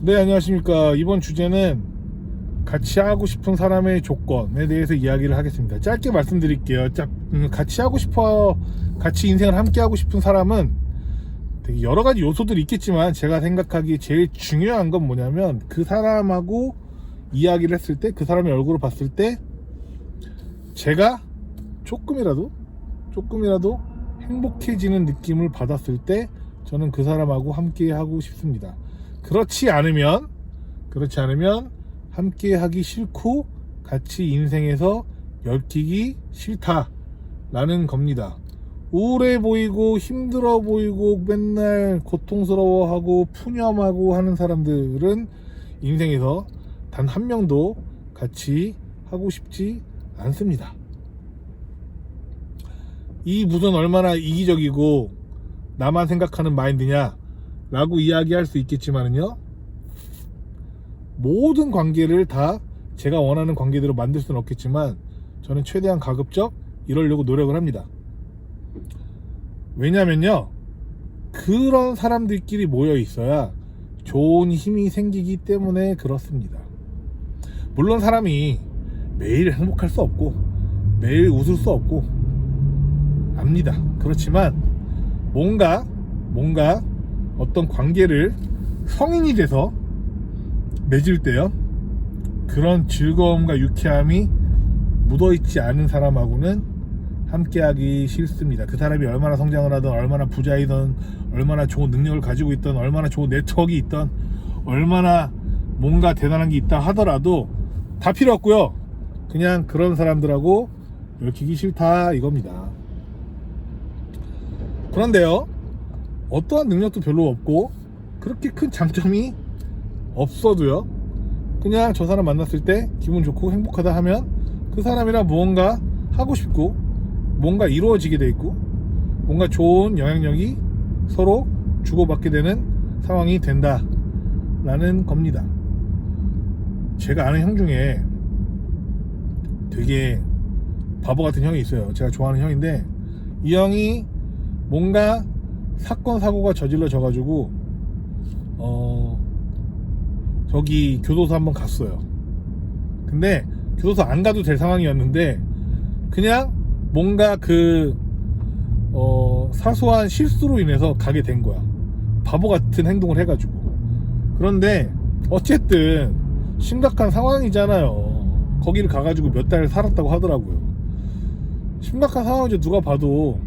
네, 안녕하십니까. 이번 주제는 같이 하고 싶은 사람의 조건에 대해서 이야기를 하겠습니다. 짧게 말씀드릴게요. 같이 하고 싶어, 같이 인생을 함께 하고 싶은 사람은 되게 여러 가지 요소들이 있겠지만, 제가 생각하기에 제일 중요한 건 뭐냐면, 그 사람하고 이야기를 했을 때, 그 사람의 얼굴을 봤을 때, 제가 조금이라도 행복해지는 느낌을 받았을 때, 저는 그 사람하고 함께 하고 싶습니다. 그렇지 않으면 함께 하기 싫고 같이 인생에서 얽히기 싫다라는 겁니다. 우울해 보이고 힘들어 보이고 맨날 고통스러워하고 푸념하고 하는 사람들은 인생에서 단 한 명도 같이 하고 싶지 않습니다. 이 무슨 얼마나 이기적이고 나만 생각하는 마인드냐 라고 이야기할 수 있겠지만은요, 모든 관계를 다 제가 원하는 관계대로 만들 수는 없겠지만, 저는 최대한 가급적 이러려고 노력을 합니다. 왜냐면요, 그런 사람들끼리 모여 있어야 좋은 힘이 생기기 때문에 그렇습니다. 물론 사람이 매일 행복할 수 없고 매일 웃을 수 없고 압니다. 그렇지만 뭔가 어떤 관계를 성인이 돼서 맺을 때요, 그런 즐거움과 유쾌함이 묻어있지 않은 사람하고는 함께하기 싫습니다. 그 사람이 얼마나 성장을 하든, 얼마나 부자이든, 얼마나 좋은 능력을 가지고 있든, 얼마나 좋은 네트워크가 있든, 얼마나 뭔가 대단한 게 있다 하더라도 다 필요 없고요. 그냥 그런 사람들하고 얽히기 싫다 이겁니다. 그런데요, 어떠한 능력도 별로 없고 그렇게 큰 장점이 없어도요, 그냥 저 사람 만났을 때 기분 좋고 행복하다 하면 그 사람이랑 무언가 하고 싶고 뭔가 이루어지게 돼 있고 뭔가 좋은 영향력이 서로 주고받게 되는 상황이 된다 라는 겁니다. 제가 아는 형 중에 되게 바보 같은 형이 있어요. 제가 좋아하는 형인데, 이 형이 뭔가 사건 사고가 저질러져 가지고 저기 교도소 한번 갔어요. 근데 교도소 안 가도 될 상황이었는데 그냥 뭔가 사소한 실수로 인해서 가게 된 거야. 바보 같은 행동을 해가지고. 그런데 어쨌든 심각한 상황이잖아요. 거기를 가가지고 몇 달 살았다고 하더라고요. 심각한 상황이죠, 누가 봐도.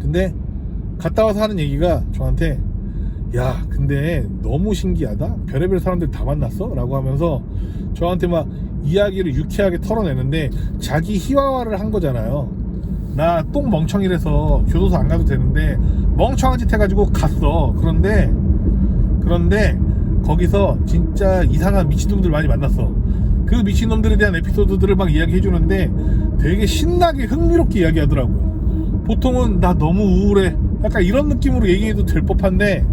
근데 갔다 와서 하는 얘기가 저한테, 야 근데 너무 신기하다, 별의별 사람들 다 만났어? 라고 하면서 저한테 막 이야기를 유쾌하게 털어내는데, 자기 희화화를 한 거잖아요. 나 똥 멍청이라서 교도소 안 가도 되는데 멍청한 짓 해가지고 갔어. 그런데 거기서 진짜 이상한 미친놈들 많이 만났어. 그 미친놈들에 대한 에피소드들을 막 이야기해주는데 되게 신나게 흥미롭게 이야기하더라고요. 보통은 나 너무 우울해, 약간 이런 느낌으로 얘기해도 될 법한데,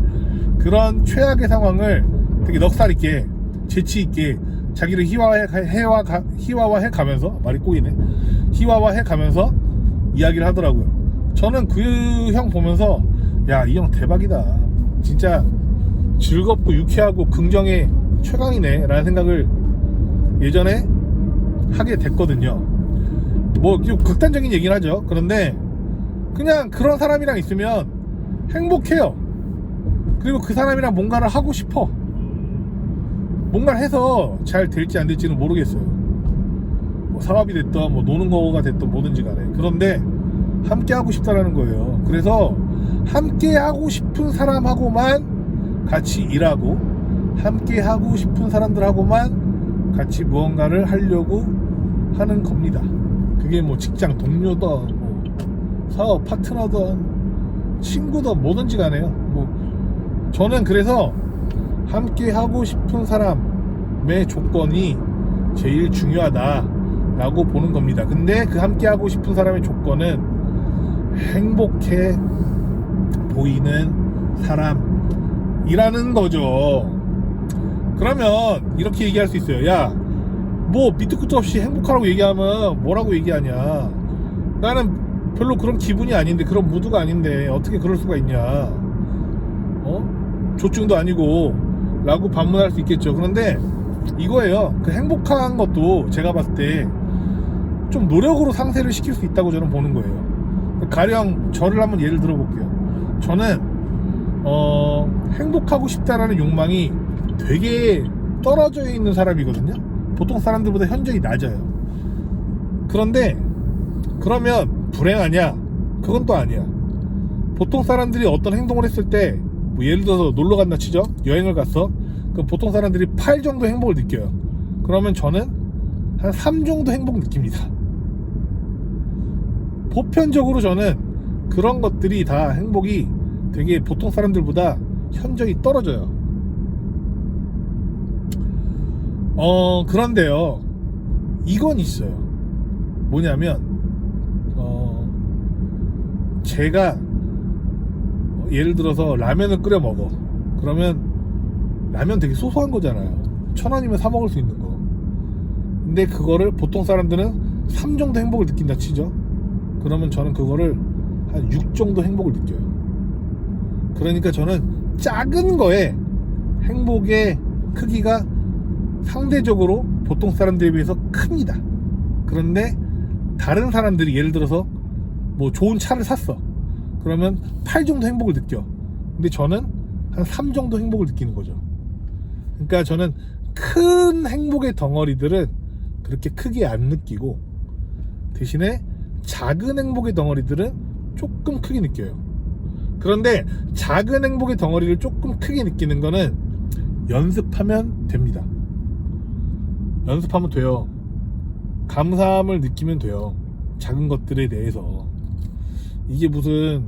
그런 최악의 상황을 되게 넉살있게 재치있게 자기를 희화화해 가면서, 말이 꼬이네, 희화화해 가면서 이야기를 하더라고요. 저는 그 형 보면서, 야 이 형 대박이다, 진짜 즐겁고 유쾌하고 긍정의 최강이네 라는 생각을 예전에 하게 됐거든요. 뭐 좀 극단적인 얘기는 하죠. 그런데 그냥 그런 사람이랑 있으면 행복해요. 그리고 그 사람이랑 뭔가를 하고 싶어. 뭔가를 해서 잘 될지 안 될지는 모르겠어요. 뭐 사업이 됐던 뭐 노는 거가 됐던 뭐든지 간에. 그런데 함께 하고 싶다라는 거예요. 그래서 함께 하고 싶은 사람하고만 같이 일하고, 함께 하고 싶은 사람들하고만 같이 무언가를 하려고 하는 겁니다. 그게 뭐 직장 동료든 뭐 사업 파트너든 친구든 뭐든지 간에요. 뭐 저는 그래서 함께 하고 싶은 사람의 조건이 제일 중요하다라고 보는 겁니다. 근데 그 함께 하고 싶은 사람의 조건은 행복해 보이는 사람이라는 거죠. 그러면 이렇게 얘기할 수 있어요. 야, 뭐 밑도 끝도 없이 행복하라고 얘기하면 뭐라고 얘기하냐, 나는 별로 그런 기분이 아닌데, 그런 무드가 아닌데 어떻게 그럴 수가 있냐, 조증도 아니고 라고 반문할 수 있겠죠. 그런데 이거예요. 그 행복한 것도 제가 봤을 때 좀 노력으로 상쇄를 시킬 수 있다고 저는 보는 거예요. 가령 저를 한번 예를 들어볼게요. 저는 행복하고 싶다라는 욕망이 되게 떨어져 있는 사람이거든요. 보통 사람들보다 현저히 낮아요. 그런데 그러면 불행하냐? 그건 또 아니야. 보통 사람들이 어떤 행동을 했을 때 뭐 예를 들어서 놀러 간다 치죠. 여행을 갔어. 그럼 보통 사람들이 8 정도 행복을 느껴요. 그러면 저는 한 3 정도 행복 느낍니다. 보편적으로 저는 그런 것들이 다 행복이 되게 보통 사람들보다 현저히 떨어져요. 그런데요, 이건 있어요. 뭐냐면 제가 예를 들어서 라면을 끓여 먹어. 그러면 라면 되게 소소한 거잖아요. 1,000원이면 사 먹을 수 있는 거. 근데 그거를 보통 사람들은 3 정도 행복을 느낀다 치죠. 그러면 저는 그거를 한 6 정도 행복을 느껴요. 그러니까 저는 작은 거에 행복의 크기가 상대적으로 보통 사람들에 비해서 큽니다. 그런데 다른 사람들이 예를 들어서 뭐 좋은 차를 샀어. 그러면 8 정도 행복을 느껴. 근데 저는 한 3 정도 행복을 느끼는 거죠. 그러니까 저는 큰 행복의 덩어리들은 그렇게 크게 안 느끼고, 대신에 작은 행복의 덩어리들은 조금 크게 느껴요. 그런데 작은 행복의 덩어리를 조금 크게 느끼는 거는 연습하면 됩니다. 연습하면 돼요. 감사함을 느끼면 돼요. 작은 것들에 대해서. 이게 무슨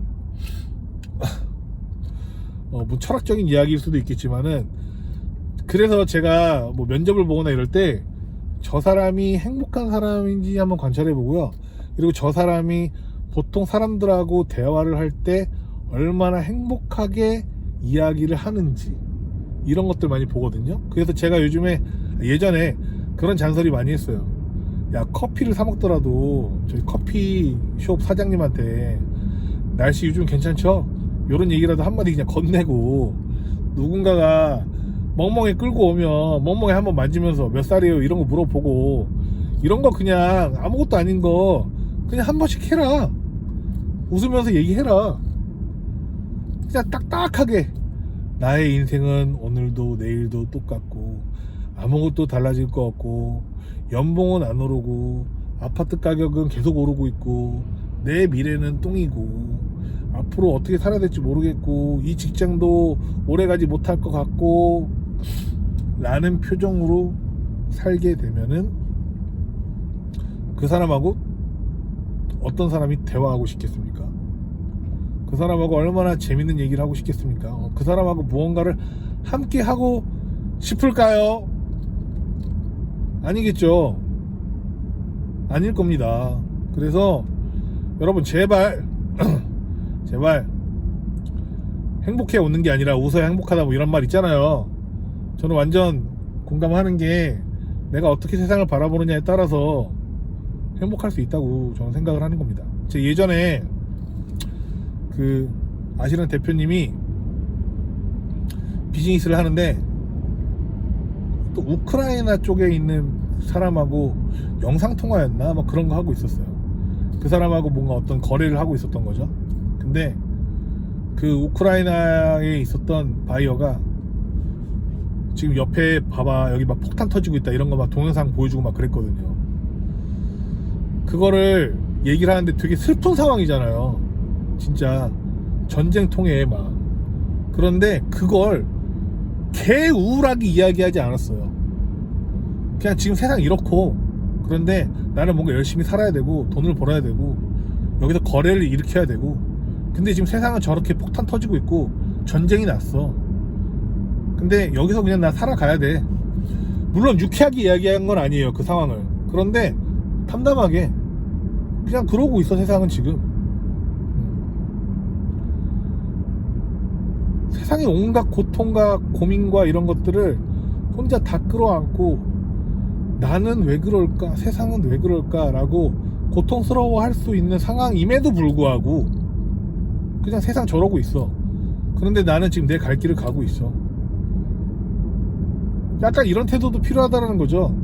뭐 철학적인 이야기일 수도 있겠지만은, 그래서 제가 뭐 면접을 보거나 이럴 때 저 사람이 행복한 사람인지 한번 관찰해 보고요. 그리고 저 사람이 보통 사람들하고 대화를 할 때 얼마나 행복하게 이야기를 하는지, 이런 것들 많이 보거든요. 그래서 제가 예전에 그런 잔소리 많이 했어요. 야, 커피를 사 먹더라도 저희 커피숍 사장님한테 날씨 요즘 괜찮죠? 요런 얘기라도 한마디 그냥 건네고, 누군가가 멍멍이 끌고 오면 멍멍이 한번 만지면서 몇 살이에요 이런 거 물어보고, 이런 거 그냥 아무것도 아닌 거 그냥 한 번씩 해라. 웃으면서 얘기해라. 그냥 딱딱하게 나의 인생은 오늘도 내일도 똑같고 아무것도 달라질 거 없고, 연봉은 안 오르고 아파트 가격은 계속 오르고 있고 내 미래는 똥이고 앞으로 어떻게 살아야 될지 모르겠고 이 직장도 오래가지 못할 것 같고 라는 표정으로 살게 되면은 그 사람하고 어떤 사람이 대화하고 싶겠습니까? 그 사람하고 얼마나 재밌는 얘기를 하고 싶겠습니까? 그 사람하고 무언가를 함께 하고 싶을까요? 아니겠죠. 아닐 겁니다. 그래서 여러분 제발 행복해 웃는 게 아니라 웃어야 행복하다 뭐 이런 말 있잖아요. 저는 완전 공감하는 게, 내가 어떻게 세상을 바라보느냐에 따라서 행복할 수 있다고 저는 생각을 하는 겁니다. 제 예전에 그 아시는 대표님이 비즈니스를 하는데 또 우크라이나 쪽에 있는 사람하고 영상통화였나 막 그런 거 하고 있었어요. 그 사람하고 뭔가 어떤 거래를 하고 있었던 거죠. 근데 그 우크라이나에 있었던 바이어가 지금 옆에 봐봐 여기 막 폭탄 터지고 있다 이런 거 막 동영상 보여주고 막 그랬거든요. 그거를 얘기를 하는데 되게 슬픈 상황이잖아요. 진짜 전쟁통에 막. 그런데 그걸 개 우울하게 이야기하지 않았어요. 그냥 지금 세상 이렇고, 그런데 나는 뭔가 열심히 살아야 되고 돈을 벌어야 되고 여기서 거래를 일으켜야 되고, 근데 지금 세상은 저렇게 폭탄 터지고 있고 전쟁이 났어. 근데 여기서 그냥 나 살아가야 돼. 물론 유쾌하게 이야기한 건 아니에요, 그 상황을. 그런데 담담하게 그냥 그러고 있어 세상은 지금. 세상의 온갖 고통과 고민과 이런 것들을 혼자 다 끌어안고 나는 왜 그럴까, 세상은 왜 그럴까 라고 고통스러워 할 수 있는 상황임에도 불구하고 그냥 세상 저러고 있어. 그런데 나는 지금 내 갈 길을 가고 있어. 약간 이런 태도도 필요하다는 거죠.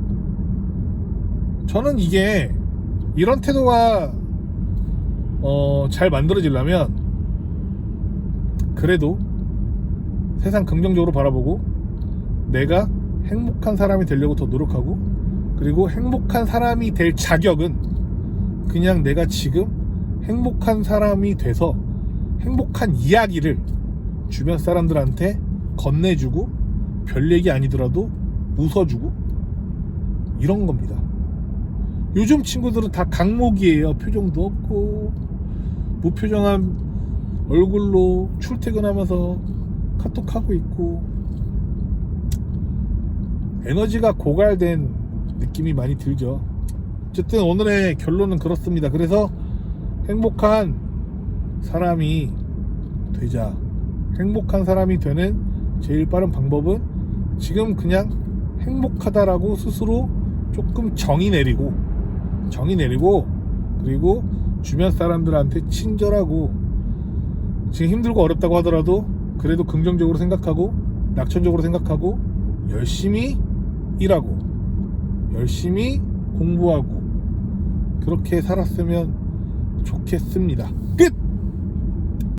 저는 이게 이런 태도가 잘 만들어지려면 그래도 세상 긍정적으로 바라보고 내가 행복한 사람이 되려고 더 노력하고, 그리고 행복한 사람이 될 자격은 그냥 내가 지금 행복한 사람이 돼서 행복한 이야기를 주변 사람들한테 건네주고, 별 얘기 아니더라도 웃어주고, 이런 겁니다. 요즘 친구들은 다 강목이에요. 표정도 없고 무표정한 얼굴로 출퇴근하면서 카톡하고 있고, 에너지가 고갈된 느낌이 많이 들죠. 어쨌든 오늘의 결론은 그렇습니다. 그래서 행복한 사람이 되자. 행복한 사람이 되는 제일 빠른 방법은 지금 그냥 행복하다라고 스스로 조금 정의 내리고, 그리고 주변 사람들한테 친절하고, 지금 힘들고 어렵다고 하더라도 그래도 긍정적으로 생각하고 낙천적으로 생각하고 열심히 일하고 열심히 공부하고 그렇게 살았으면 좋겠습니다. 끝!